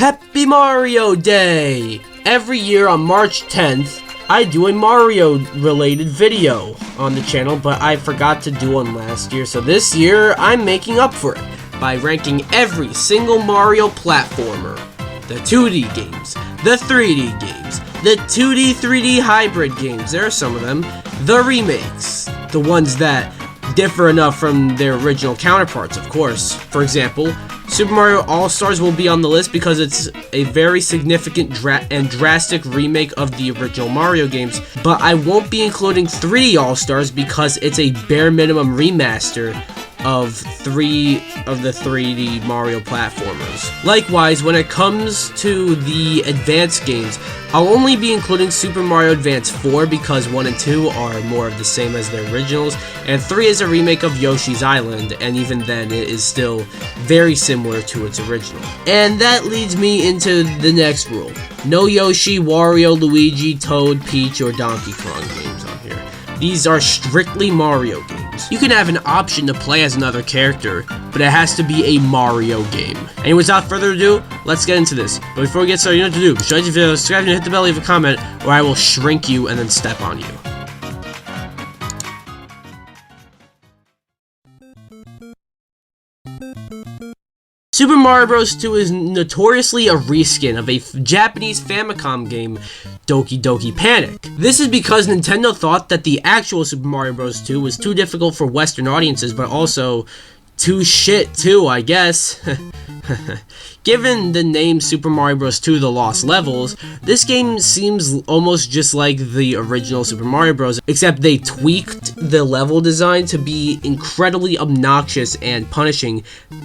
Happy Mario Day! Every year on March 10th, I do a Mario related video on the channel, but I forgot to do one last year, so this year I'm making up for it by ranking every single Mario platformer. The 2D games, the 3D games, the 2D 3D hybrid games, there are some of them, the remakes, the ones that differ enough from their original counterparts, of course. For example, Super Mario All-Stars will be on the list because it's a very significant and drastic remake of the original Mario games, but I won't be including 3D All-Stars because it's a bare minimum remaster of 3 of the 3D Mario platformers. Likewise, when it comes to the advanced games, I'll only be including Super Mario Advance 4 because 1 and 2 are more of the same as their originals, and 3 is a remake of Yoshi's Island, and even then it is still very similar to its original. And that leads me into the next rule. No Yoshi, Wario, Luigi, Toad, Peach, or Donkey Kong games on here. These are strictly Mario games. You can have an option to play as another character, but it has to be a Mario game. And without further ado, let's get into this. But before we get started, you know what to do. Be sure to like the video, subscribe, and hit the bell, leave a comment, or I will shrink you and then step on you. Super Mario Bros. 2 is notoriously a reskin of a Japanese Famicom game, Doki Doki Panic. This is because Nintendo thought that the actual Super Mario Bros. 2 was too difficult for Western audiences, but also too shit too, I guess. Given the name Super Mario Bros. 2 The Lost Levels, this game seems almost just like the original Super Mario Bros., except they tweaked the level design to be incredibly obnoxious and punishing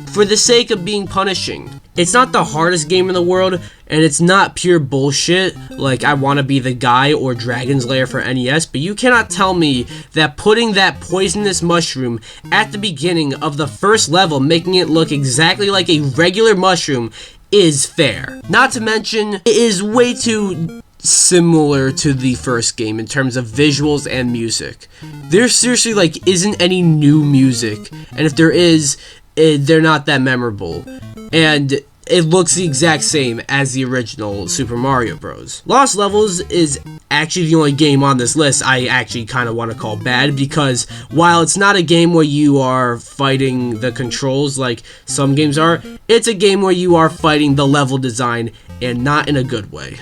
for the sake of being punishing. It's not the hardest game in the world, and it's not pure bullshit like I Wanna Be the Guy or Dragon's Lair for NES, but you cannot tell me that putting that poisonous mushroom at the beginning of the first level, making it look exactly like a regular mushroom, is fair. Not to mention, it is way too similar to the first game in terms of visuals and music. There seriously isn't any new music, and if there is, they're not that memorable, and it looks the exact same as the original Super Mario Bros. Lost Levels is actually the only game on this list I actually kind of want to call bad, because while it's not a game where you are fighting the controls like some games are, it's a game where you are fighting the level design, and not in a good way.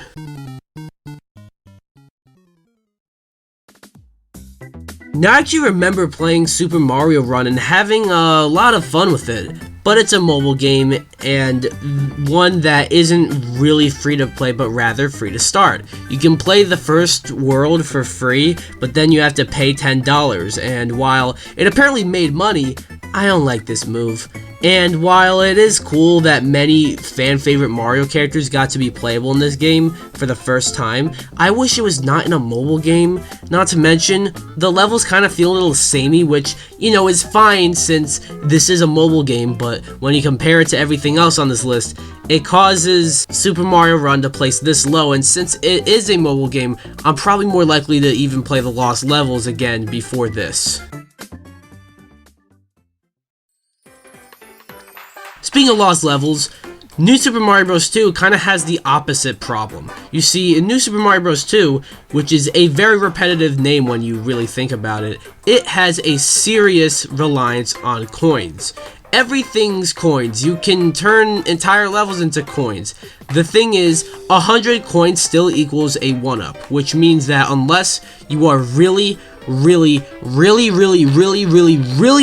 Now I actually remember playing Super Mario Run and having a lot of fun with it, but it's a mobile game and one that isn't really free to play but rather free to start. You can play the first world for free, but then you have to pay $10, and while it apparently made money, I don't like this move. And while it is cool that many fan-favorite Mario characters got to be playable in this game for the first time, I wish it was not in a mobile game. Not to mention, the levels kind of feel a little samey, which, you know, is fine since this is a mobile game, but when you compare it to everything else on this list, it causes Super Mario Run to place this low, and since it is a mobile game, I'm probably more likely to even play the Lost Levels again before this. Speaking of Lost Levels, New Super Mario Bros. 2 kind of has the opposite problem. You see, in New Super Mario Bros. 2, which is a very repetitive name when you really think about it, it has a serious reliance on coins. Everything's coins. You can turn entire levels into coins. The thing is, 100 coins still equals a 1-up, which means that unless you are really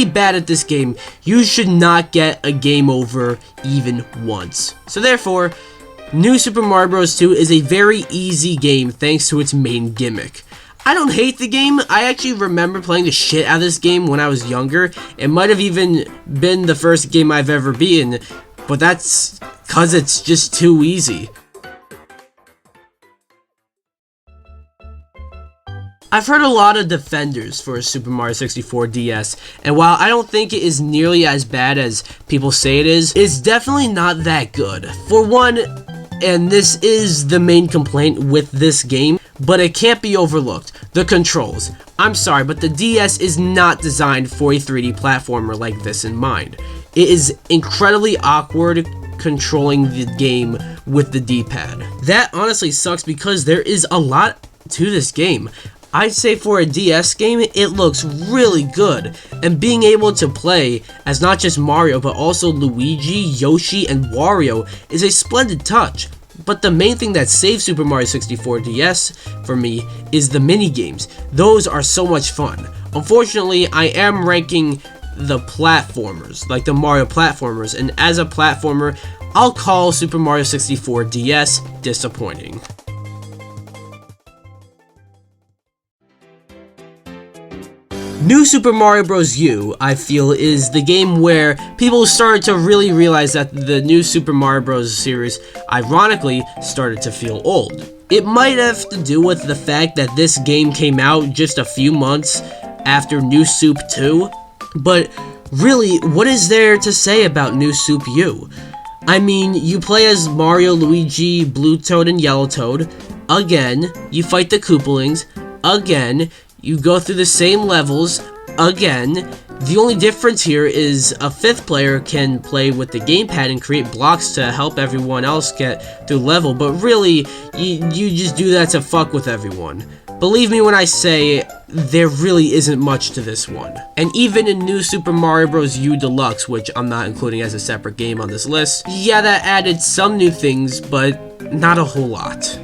bad at this game, you should not get a game over even once. So therefore, New Super Mario Bros. 2 is a very easy game thanks to its main gimmick. I don't hate the game. I actually remember playing the shit out of this game when I was younger. It might have even been the first game I've ever beaten, but that's cause it's just too easy. I've heard a lot of defenders for Super Mario 64 DS, and while I don't think it is nearly as bad as people say it is, it's definitely not that good. For one, and this is the main complaint with this game, but it can't be overlooked, the controls. I'm sorry, but the DS is not designed for a 3D platformer like this in mind. It is incredibly awkward controlling the game with the D-pad. That honestly sucks because there is a lot to this game. I'd say for a DS game, it looks really good, and being able to play as not just Mario, but also Luigi, Yoshi, and Wario is a splendid touch. But the main thing that saves Super Mario 64 DS for me is the mini-games. Those are so much fun. Unfortunately, I am ranking the platformers, like the Mario platformers, and as a platformer, I'll call Super Mario 64 DS disappointing. New Super Mario Bros. U, I feel, is the game where people started to really realize that the new Super Mario Bros. Series, ironically, started to feel old. It might have to do with the fact that this game came out just a few months after New Soup 2, but really, what is there to say about New Soup U? I mean, you play as Mario, Luigi, Blue Toad, and Yellow Toad. Again, you fight the Koopalings. Again, you go through the same levels. Again, the only difference here is a fifth player can play with the gamepad and create blocks to help everyone else get through level, but really, you just do that to fuck with everyone. Believe me when I say, there really isn't much to this one. And even in New Super Mario Bros. U Deluxe, which I'm not including as a separate game on this list, yeah, that added some new things, but not a whole lot.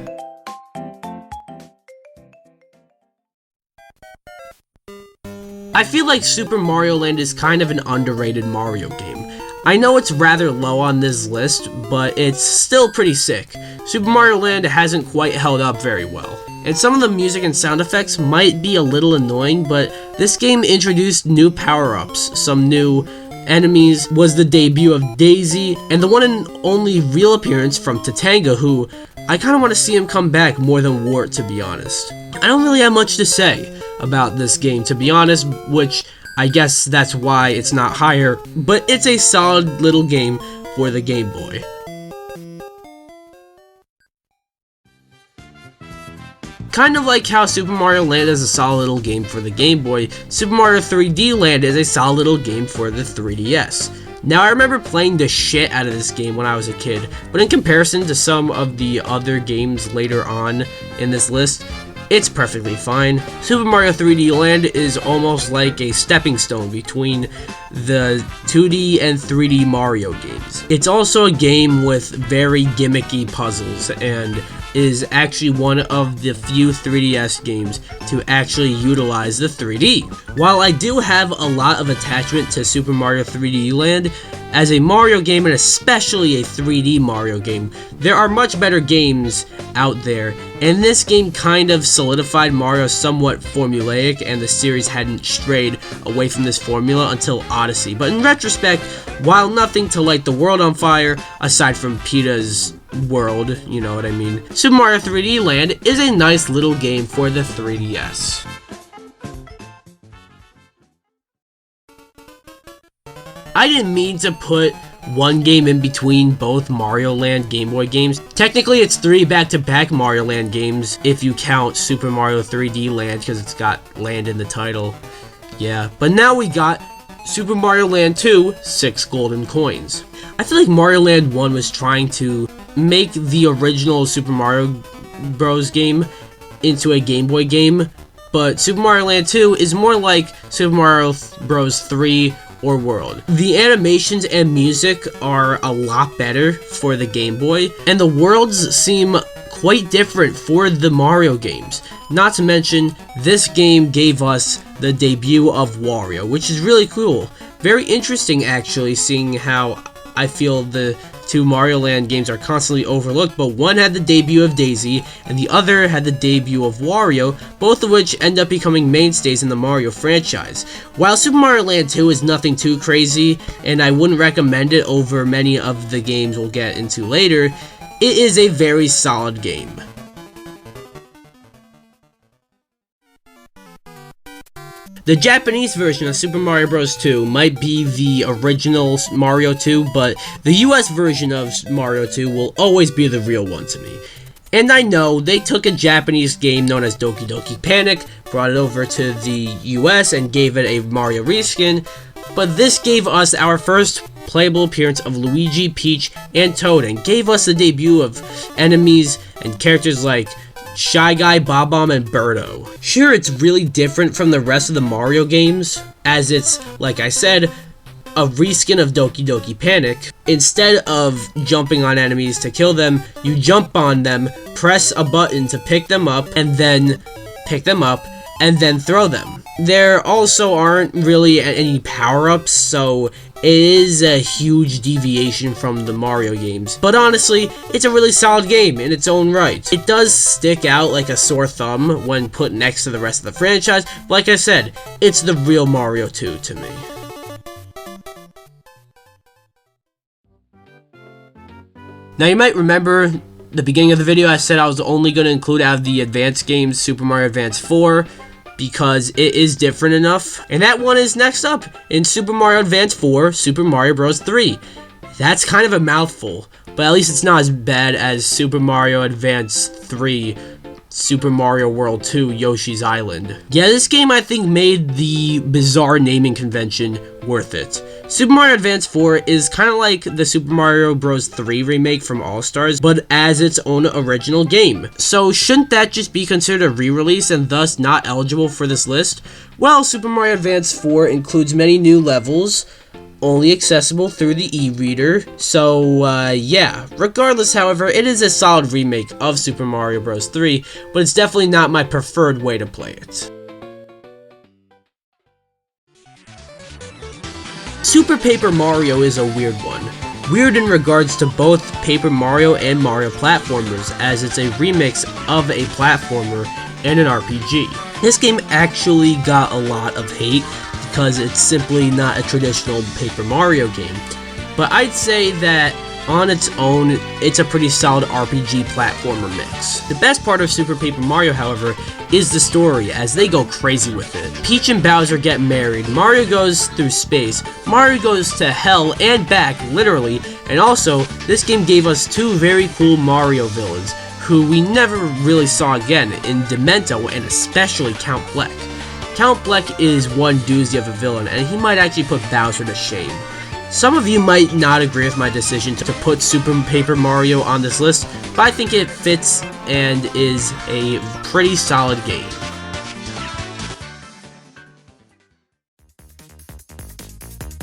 I feel like Super Mario Land is kind of an underrated Mario game. I know it's rather low on this list, but it's still pretty sick. Super Mario Land hasn't quite held up very well. And some of the music and sound effects might be a little annoying, but this game introduced new power-ups, some new enemies, was the debut of Daisy, and the one and only real appearance from Tatanga, who I kind of want to see him come back more than Wart, to be honest. I don't really have much to say about this game, to be honest, which I guess that's why it's not higher, but it's a solid little game for the Game Boy. Kind of like how Super Mario Land is a solid little game for the Game Boy, Super Mario 3D Land is a solid little game for the 3DS. Now, I remember playing the shit out of this game when I was a kid, but in comparison to some of the other games later on in this list, it's perfectly fine. Super Mario 3D Land is almost like a stepping stone between the 2D and 3D Mario games. It's also a game with very gimmicky puzzles and is actually one of the few 3DS games to actually utilize the 3D. While I do have a lot of attachment to Super Mario 3D Land, as a Mario game, and especially a 3D Mario game, there are much better games out there, and this game kind of solidified Mario somewhat formulaic, and the series hadn't strayed away from this formula until Odyssey. But in retrospect, while nothing to light the world on fire, aside from PETA's world, you know what I mean, Super Mario 3D Land is a nice little game for the 3DS. I didn't mean to put one game in between both Mario Land Game Boy games. Technically, it's 3 back-to-back Mario Land games if you count Super Mario 3D Land because it's got land in the title. Yeah, but now we got Super Mario Land 2, 6 golden coins. I feel like Mario Land 1 was trying to make the original Super Mario Bros. Game into a Game Boy game, but Super Mario Land 2 is more like Super Mario Bros. 3 or World. The animations and music are a lot better for the Game Boy, and the worlds seem quite different for the Mario games. Not to mention, this game gave us the debut of Wario, which is really cool. Very interesting, actually, seeing how I feel the two Mario Land games are constantly overlooked, but one had the debut of Daisy, and the other had the debut of Wario, both of which end up becoming mainstays in the Mario franchise. While Super Mario Land 2 is nothing too crazy, and I wouldn't recommend it over many of the games we'll get into later, it is a very solid game. The Japanese version of Super Mario Bros. 2 might be the original Mario 2, but the US version of Mario 2 will always be the real one to me. And I know, they took a Japanese game known as Doki Doki Panic, brought it over to the US and gave it a Mario reskin, but this gave us our first playable appearance of Luigi, Peach, and Toad, and gave us the debut of enemies and characters like Shy Guy, Bob-omb, and Birdo. Sure, it's really different from the rest of the Mario games, as it's, like I said, a reskin of Doki Doki Panic. Instead of jumping on enemies to kill them, you jump on them, press a button to pick them up, and then throw them. There also aren't really any power-ups, so it is a huge deviation from the Mario games. But honestly, it's a really solid game in its own right. It does stick out like a sore thumb when put next to the rest of the franchise, but like I said, it's the real Mario 2 to me. Now you might remember the beginning of the video I said I was only going to include out of the advanced games Super Mario Advance 4 because it is different enough. And that one is next up in Super Mario Advance 4, Super Mario Bros. 3. That's kind of a mouthful, but at least it's not as bad as Super Mario Advance 3, Super Mario World 2, Yoshi's Island. Yeah, this game I think made the bizarre naming convention worth it. Super Mario Advance 4 is kind of like the Super Mario Bros. 3 remake from All-Stars, but as its own original game. So shouldn't that just be considered a re-release and thus not eligible for this list? Well, Super Mario Advance 4 includes many new levels, only accessible through the e-reader, so yeah. Regardless, however, it is a solid remake of Super Mario Bros. 3, but it's definitely not my preferred way to play it. Super Paper Mario is a weird one. Weird in regards to both Paper Mario and Mario Platformers, as it's a remix of a platformer and an RPG. This game actually got a lot of hate because it's simply not a traditional Paper Mario game, but I'd say that on its own, it's a pretty solid RPG platformer mix. The best part of Super Paper Mario, however, is the story, as they go crazy with it. Peach and Bowser get married, Mario goes through space, Mario goes to hell and back, literally, and also, this game gave us two very cool Mario villains, who we never really saw again in Demento and especially Count Bleck. Count Bleck is one doozy of a villain, and he might actually put Bowser to shame. Some of you might not agree with my decision to put Super Paper Mario on this list, but I think it fits and is a pretty solid game.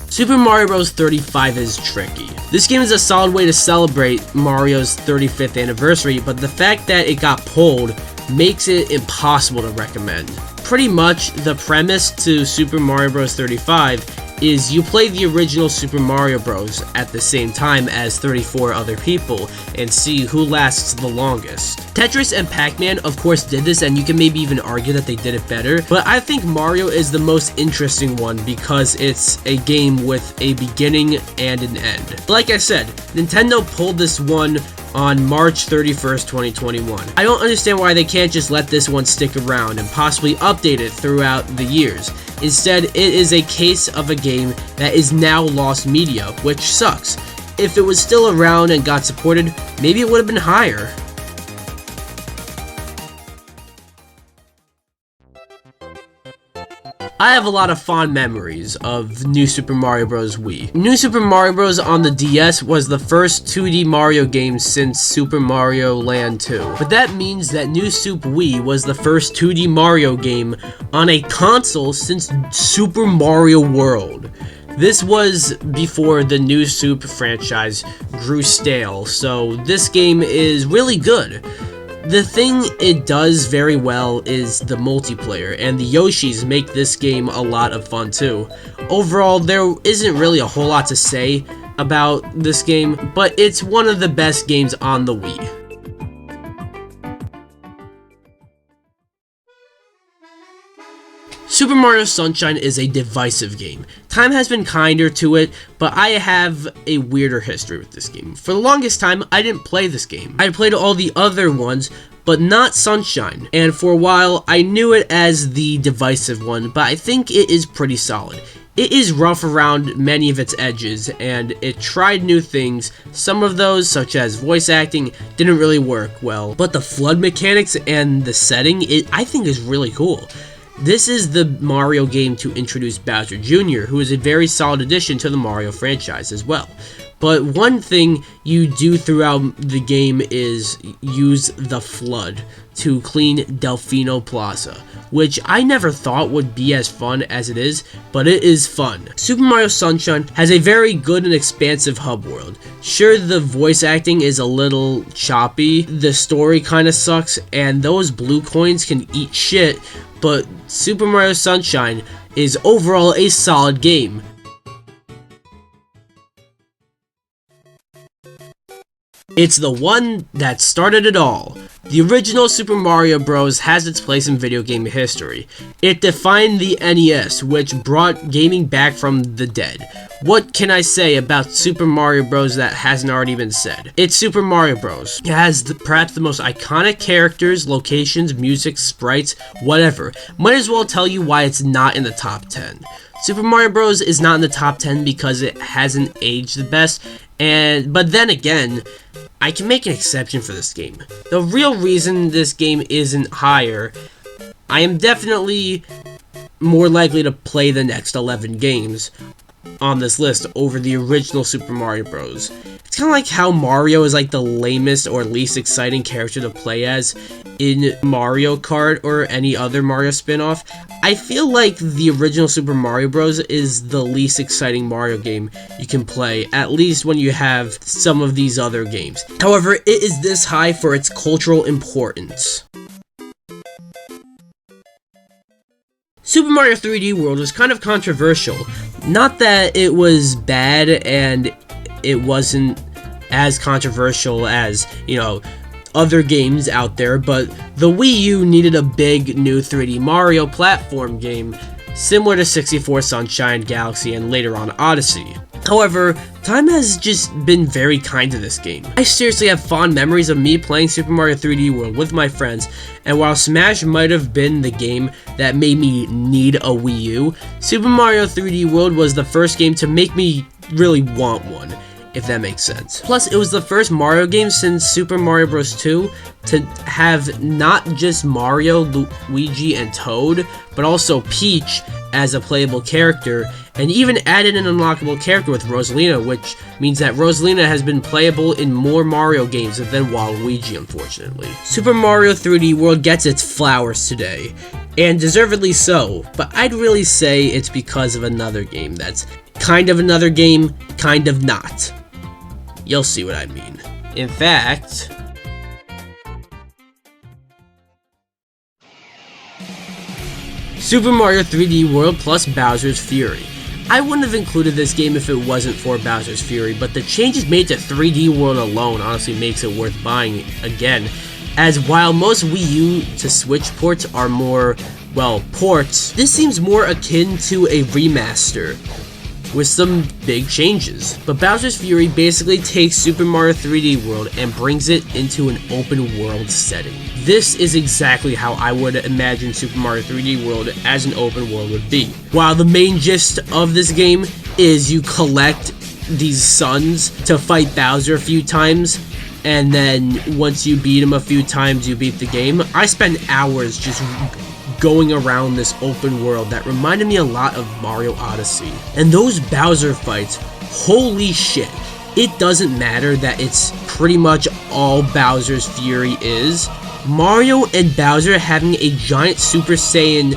Super Mario Bros. 35 is tricky. This game is a solid way to celebrate Mario's 35th anniversary, but the fact that it got pulled makes it impossible to recommend. Pretty much, the premise to Super Mario Bros. 35 is you play the original Super Mario Bros. At the same time as 34 other people and see who lasts the longest. Tetris and Pac-Man of course did this, and you can maybe even argue that they did it better, but I think Mario is the most interesting one because it's a game with a beginning and an end. Like I said, Nintendo pulled this one on March 31st, 2021. I don't understand why they can't just let this one stick around and possibly update it throughout the years. Instead, it is a case of a game that is now lost media, which sucks. If it was still around and got supported, maybe it would have been higher. I have a lot of fond memories of New Super Mario Bros. Wii. New Super Mario Bros. On the DS was the first 2D Mario game since Super Mario Land 2. But that means that New Super Wii was the first 2D Mario game on a console since Super Mario World. This was before the New Super franchise grew stale, so this game is really good. The thing it does very well is the multiplayer, and the Yoshis make this game a lot of fun too. Overall, there isn't really a whole lot to say about this game, but it's one of the best games on the Wii. Super Mario Sunshine is a divisive game. Time has been kinder to it, but I have a weirder history with this game. For the longest time, I didn't play this game. I played all the other ones, but not Sunshine. And for a while, I knew it as the divisive one, but I think it is pretty solid. It is rough around many of its edges, and it tried new things. Some of those, such as voice acting, didn't really work well, but the flood mechanics and the setting, I think is really cool. This is the Mario game to introduce Bowser Jr., who is a very solid addition to the Mario franchise as well. But one thing you do throughout the game is use the Flood to clean Delfino Plaza, which I never thought would be as fun as it is, but it is fun. Super Mario Sunshine has a very good and expansive hub world. Sure, the voice acting is a little choppy, the story kinda sucks, and those blue coins can eat shit, but Super Mario Sunshine is overall a solid game. It's the one that started it all. The original Super Mario Bros. Has its place in video game history. It defined the NES, which brought gaming back from the dead. What can I say about Super Mario Bros. That hasn't already been said? It's Super Mario Bros. It has perhaps the most iconic characters, locations, music, sprites, whatever. Might as well tell you why it's not in the top 10. Super Mario Bros. Is not in the top 10 because it hasn't aged the best, but then again, I can make an exception for this game. The real reason this game isn't higher, I am definitely more likely to play the next 11 games on this list over the original Super Mario Bros. It's kind of like how Mario is like the lamest or least exciting character to play as in Mario Kart or any other Mario spin-off. I feel like the original Super Mario Bros. Is the least exciting Mario game you can play, at least when you have some of these other games. However, it is this high for its cultural importance. Super Mario 3D World was kind of controversial. Not that it was bad and it wasn't as controversial as, other games out there, but the Wii U needed a big new 3D Mario platform game, similar to 64 Sunshine, Galaxy, and later on Odyssey. However, time has just been very kind to this game. I seriously have fond memories of me playing Super Mario 3D World with my friends, and while Smash might have been the game that made me need a Wii U, Super Mario 3D World was the first game to make me really want one, if that makes sense. Plus, it was the first Mario game since Super Mario Bros. 2 to have not just Mario, Luigi, and Toad, but also Peach as a playable character, and even added an unlockable character with Rosalina, which means that Rosalina has been playable in more Mario games than Waluigi, unfortunately. Super Mario 3D World gets its flowers today, and deservedly so, but I'd really say it's because of another game that's kind of another game, kind of not. You'll see what I mean. In fact, Super Mario 3D World plus Bowser's Fury. I wouldn't have included this game if it wasn't for Bowser's Fury, but the changes made to 3D World alone honestly makes it worth buying again, as while most Wii U to Switch ports are more, ports, this seems more akin to a remaster with some big changes. But Bowser's Fury basically takes Super Mario 3D World and brings it into an open world setting. This is exactly how I would imagine Super Mario 3D World as an open world would be. While the main gist of this game is you collect these suns to fight Bowser a few times, and then once you beat him a few times, you beat the game. I spent hours just going around this open world that reminded me a lot of Mario Odyssey. And those Bowser fights, holy shit. It doesn't matter that it's pretty much all Bowser's Fury is. Mario and Bowser having a giant Super Saiyan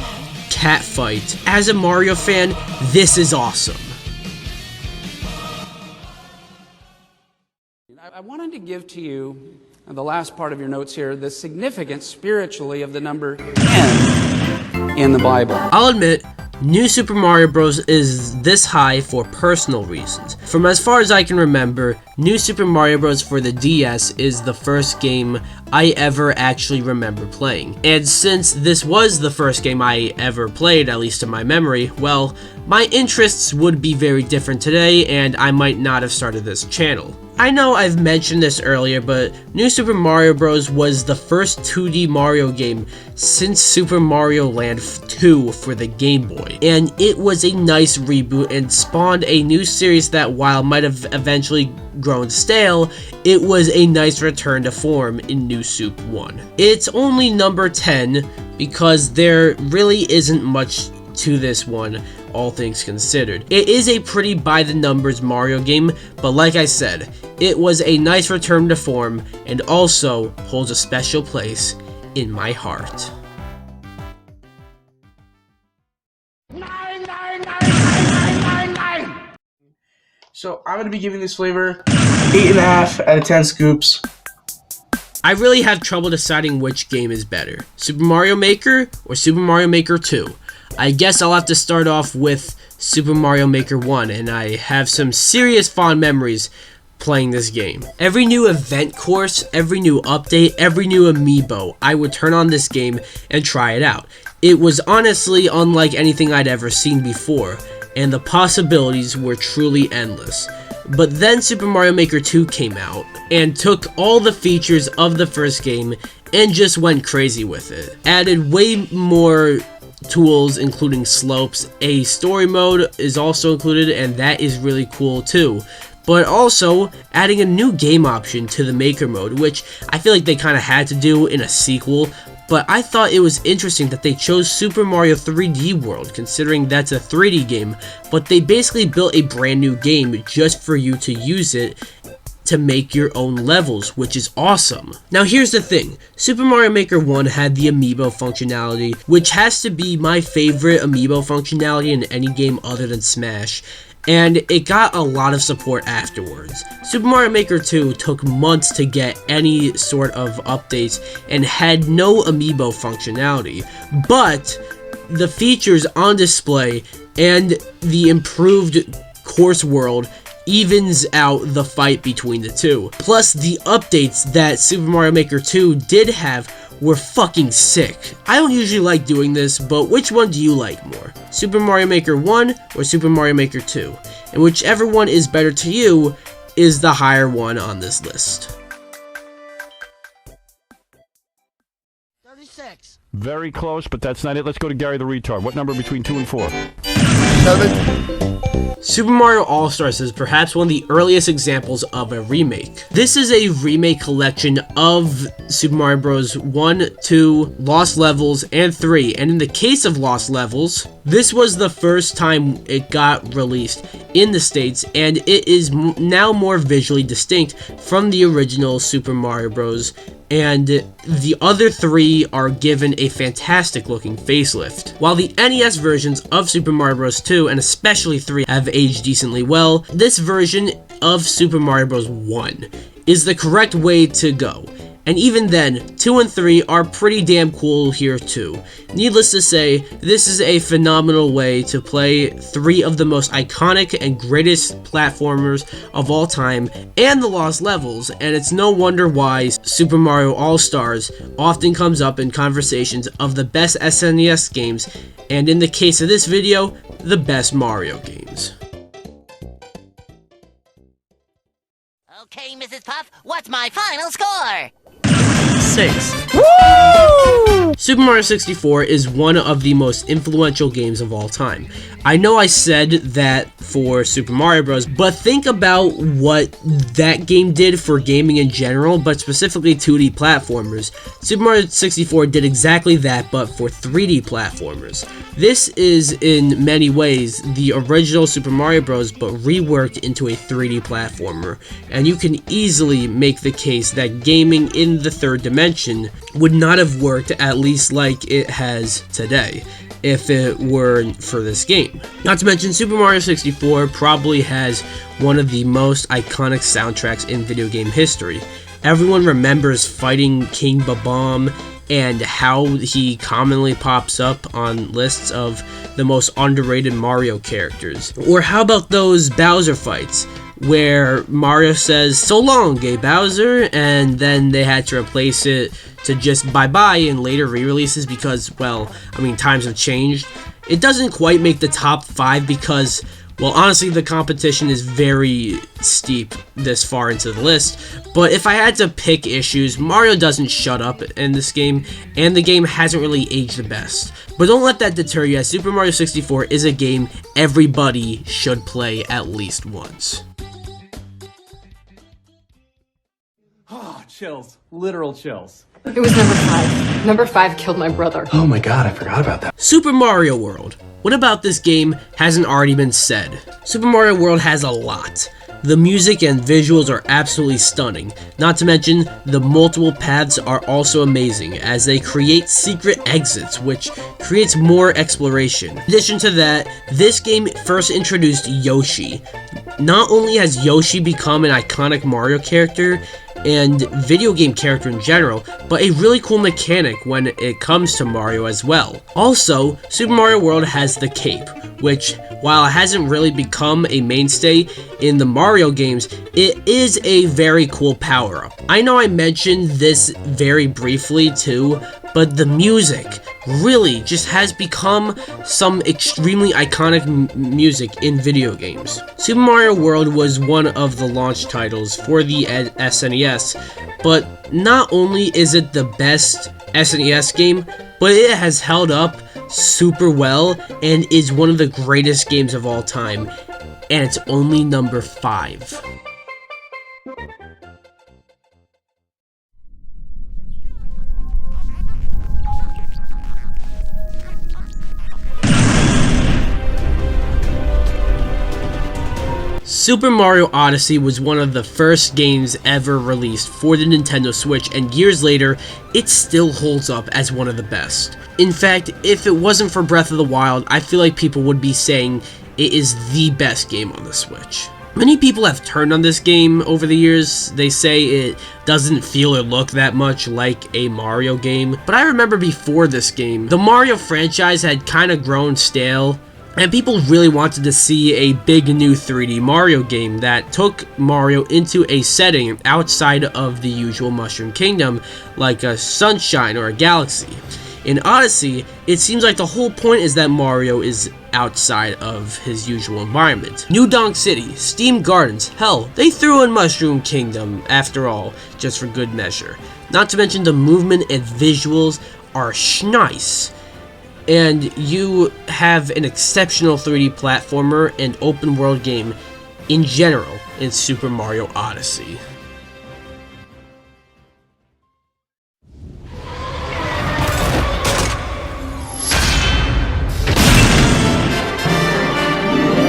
cat fight. As a Mario fan, this is awesome. I wanted to give to you, in the last part of your notes here, the significance spiritually of the number 10 in the Bible. I'll admit, New Super Mario Bros. Is this high for personal reasons. From as far as I can remember, New Super Mario Bros. For the DS is the first game I ever actually remember playing. And since this was the first game I ever played, at least in my memory, well, my interests would be very different today, and I might not have started this channel. I know I've mentioned this earlier, but New Super Mario Bros. Was the first 2D Mario game since Super Mario Land 2 for the Game Boy, and it was a nice reboot and spawned a new series that, while might have eventually grown stale, it was a nice return to form in New Soup 1. It's only number 10 because there really isn't much to this one, all things considered. It is a pretty by-the-numbers Mario game, but like I said, it was a nice return to form and also holds a special place in my heart. So I'm going to be giving this flavor 8.5 out of 10 scoops. I really have trouble deciding which game is better, Super Mario Maker or Super Mario Maker 2. I guess I'll have to start off with Super Mario Maker 1, and I have some serious fond memories playing this game. Every new event course, every new update, every new amiibo, I would turn on this game and try it out. It was honestly unlike anything I'd ever seen before, and the possibilities were truly endless. But then Super Mario Maker 2 came out, and took all the features of the first game and just went crazy with it. Added way more tools, including slopes. A story mode is also included, and that is really cool too. But also adding a new game option to the Maker mode, which I feel like they kind of had to do in a sequel. But I thought it was interesting that they chose Super Mario 3D World, considering that's a 3D game, but they basically built a brand new game just for you to use it to make your own levels, which is awesome. Now here's the thing, Super Mario Maker 1 had the amiibo functionality, which has to be my favorite amiibo functionality in any game other than Smash, and it got a lot of support afterwards. Super Mario Maker 2 took months to get any sort of updates and had no amiibo functionality, but the features on display and the improved course world evens out the fight between the two. Plus, the updates that Super Mario Maker 2 did have were fucking sick. I don't usually like doing this, but which one do you like more? Super Mario Maker 1 or Super Mario Maker 2? And whichever one is better to you is the higher one on this list. 36. Very close, but that's not it. Let's go to Gary the Retard. What number between 2 and 4? 7. Super Mario All-Stars is perhaps one of the earliest examples of a remake. This is a remake collection of Super Mario Bros. 1, 2, Lost Levels, and 3, and in the case of Lost Levels, this was the first time it got released in the States, and it is now more visually distinct from the original Super Mario Bros., and the other 3 are given a fantastic looking facelift. While the NES versions of Super Mario Bros. 2 and especially 3 have aged decently well, this version of Super Mario Bros. 1 is the correct way to go. And even then, 2 and 3 are pretty damn cool here too. Needless to say, this is a phenomenal way to play 3 of the most iconic and greatest platformers of all time and the Lost Levels, and it's no wonder why Super Mario All-Stars often comes up in conversations of the best SNES games, and in the case of this video, the best Mario games. Okay, Mrs. Puff, what's my final score? 6. Super Mario 64 is one of the most influential games of all time. I know I said that for Super Mario Bros., but think about what that game did for gaming in general, but specifically 2D platformers. Super Mario 64 did exactly that, but for 3D platformers. This is, in many ways, the original Super Mario Bros., but reworked into a 3D platformer, and you can easily make the case that gaming in the third dimension would not have worked at least like it has today if it weren't for this game. Not to mention, Super Mario 64 probably has one of the most iconic soundtracks in video game history. Everyone remembers fighting King Bob-omb and how he commonly pops up on lists of the most underrated Mario characters. Or how about those Bowser fights, where Mario says, "So long, gay Bowser," and then they had to replace it to just bye-bye in later re-releases because, well, I mean, times have changed. It doesn't quite make the top 5 because, Well, honestly, the competition is very steep this far into the list, but if I had to pick issues, Mario doesn't shut up in this game, and the game hasn't really aged the best. But don't let that deter you, as Super Mario 64 is a game everybody should play at least once. Oh, chills. Literal chills. It was number 5. Number 5 killed my brother. Oh my god, I forgot about that. Super Mario World. What about this game hasn't already been said? Super Mario World has a lot. The music and visuals are absolutely stunning. Not to mention, the multiple paths are also amazing, as they create secret exits, which creates more exploration. In addition to that, this game first introduced Yoshi. Not only has Yoshi become an iconic Mario character, and video game character in general, but a really cool mechanic when it comes to Mario as well. Also, Super Mario World has the cape, which, while it hasn't really become a mainstay in the Mario games, it is a very cool power-up. I know I mentioned this very briefly too, but the music really just has become some extremely iconic music in video games. Super Mario World was one of the launch titles for the SNES, but not only is it the best SNES game, but it has held up super well and is one of the greatest games of all time, and it's only number 5. Super Mario Odyssey was one of the first games ever released for the Nintendo Switch, and years later, it still holds up as one of the best. In fact, if it wasn't for Breath of the Wild, I feel like people would be saying it is the best game on the Switch. Many people have turned on this game over the years. They say it doesn't feel or look that much like a Mario game, but I remember before this game, the Mario franchise had kind of grown stale, and people really wanted to see a big new 3D Mario game that took Mario into a setting outside of the usual Mushroom Kingdom, like a Sunshine or a Galaxy. In Odyssey, it seems like the whole point is that Mario is outside of his usual environment. New Donk City, Steam Gardens, hell, they threw in Mushroom Kingdom after all, just for good measure. Not to mention the movement and visuals are schnice. And you have an exceptional 3D platformer and open world game in general in Super Mario Odyssey.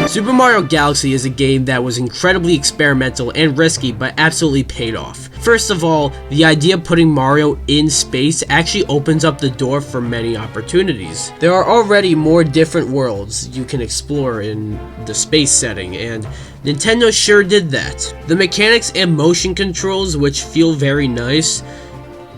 Super Mario Galaxy is a game that was incredibly experimental and risky, but absolutely paid off. First of all, the idea of putting Mario in space actually opens up the door for many opportunities. There are already more different worlds you can explore in the space setting, and Nintendo sure did that. The mechanics and motion controls, which feel very nice,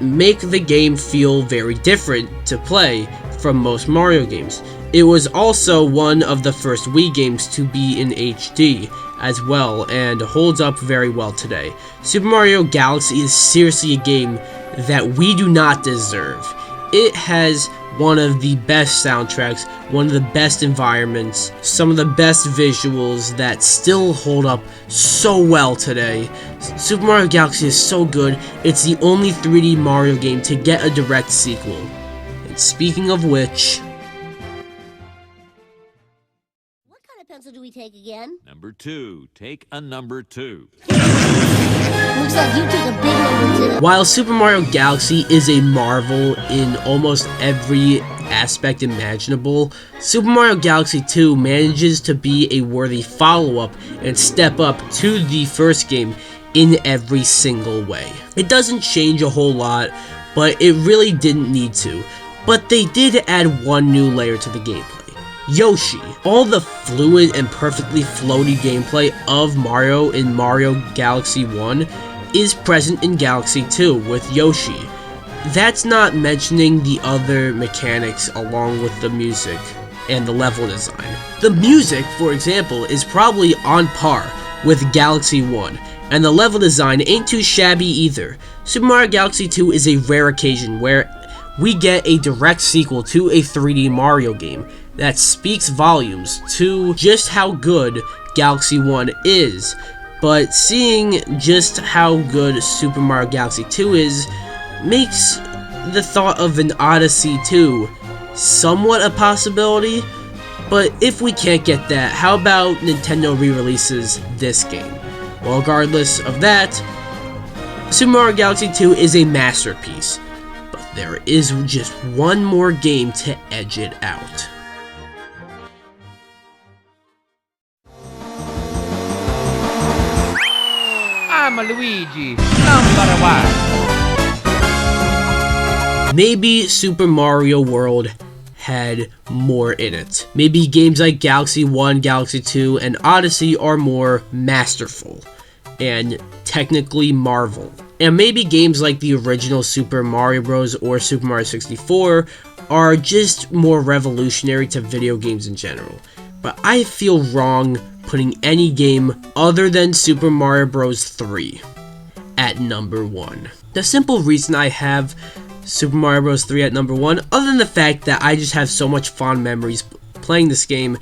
make the game feel very different to play from most Mario games. It was also one of the first Wii games to be in HD as well, and holds up very well today. Super Mario Galaxy is seriously a game that we do not deserve. It has one of the best soundtracks, one of the best environments, some of the best visuals that still hold up so well today. Super Mario Galaxy is so good, it's the only 3D Mario game to get a direct sequel. And speaking of which, pencil do we take again? Number 2. Take a number 2. Looks like you took a big number 2. While Super Mario Galaxy is a marvel in almost every aspect imaginable, Super Mario Galaxy 2 manages to be a worthy follow-up and step up to the first game in every single way. It doesn't change a whole lot, but it really didn't need to. But they did add one new layer to the gameplay. Yoshi. All the fluid and perfectly floaty gameplay of Mario in Mario Galaxy 1 is present in Galaxy 2 with Yoshi. That's not mentioning the other mechanics along with the music and the level design. The music, for example, is probably on par with Galaxy 1, and the level design ain't too shabby either. Super Mario Galaxy 2 is a rare occasion where we get a direct sequel to a 3D Mario game. that speaks volumes to just how good Galaxy 1 is. But seeing just how good Super Mario Galaxy 2 is makes the thought of an Odyssey 2 somewhat a possibility. But if we can't get that, how about Nintendo re-releases this game? Well, regardless of that, Super Mario Galaxy 2 is a masterpiece, but there is just one more game to edge it out. I'm a Luigi, #1. Maybe Super Mario World had more in it. Maybe games like Galaxy 1, Galaxy 2, and Odyssey are more masterful and technically Marvel. And maybe games like the original Super Mario Bros. Or Super Mario 64 are just more revolutionary to video games in general. But I feel wrong putting any game other than Super Mario Bros. 3 at number 1. The simple reason I have Super Mario Bros. 3 at number 1, other than the fact that I just have so much fond memories playing this game,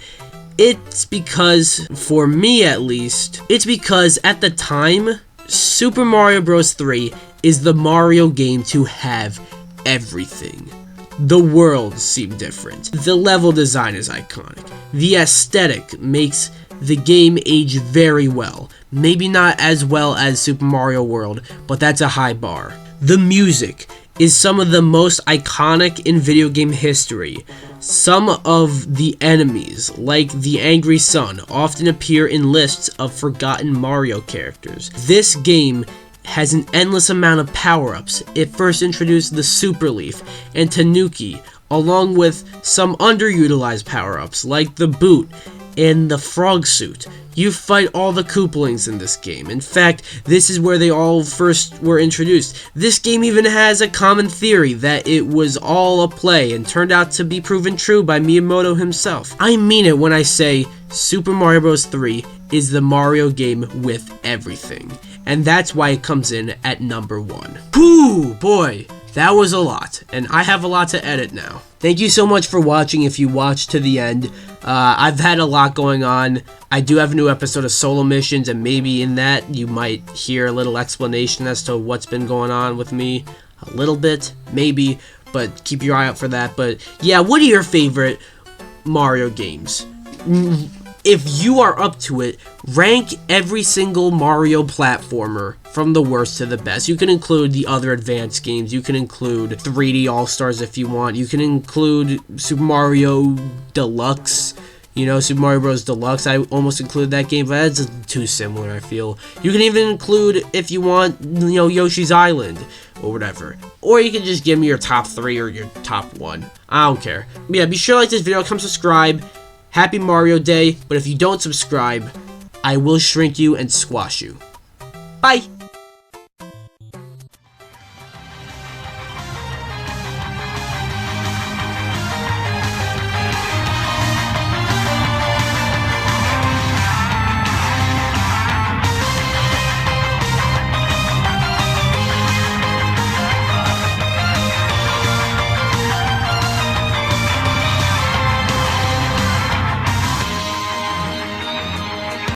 it's because, for me at least, it's because at the time, Super Mario Bros. 3 is the Mario game to have everything. The worlds seem different, the level design is iconic, the aesthetic makes the game age very well. Maybe not as well as Super Mario World, but that's a high bar. The music is some of the most iconic in video game history. Some of the enemies, like the Angry Sun, often appear in lists of forgotten Mario characters. This game has an endless amount of power-ups. It first introduced the Super Leaf and Tanuki, along with some underutilized power-ups like the boot and the frog suit. You fight all the Koopalings in this game. In fact, this is where they all first were introduced. This game even has a common theory that it was all a play and turned out to be proven true by Miyamoto himself. I mean it when I say Super Mario Bros. 3 is the Mario game with everything. And that's why it comes in at number 1. Whew, boy, that was a lot, and I have a lot to edit now. Thank you so much for watching if you watched to the end. I've had a lot going on. I do have a new episode of Solo Missions, and maybe in that you might hear a little explanation as to what's been going on with me. A little bit, maybe, but keep your eye out for that. But yeah, what are your favorite Mario games? If you are up to it, rank every single Mario platformer from the worst to the best. You can include the other advanced games. You can include 3D All-Stars if you want. You can include Super Mario Deluxe. You know, Super Mario Bros. Deluxe. I almost included that game, but that's too similar, I feel. You can even include, if you want, you know, Yoshi's Island or whatever. Or you can just give me your top 3 or your top 1. I don't care. But yeah, be sure to like this video. Come subscribe. Happy Mario Day, but if you don't subscribe, I will shrink you and squash you. Bye!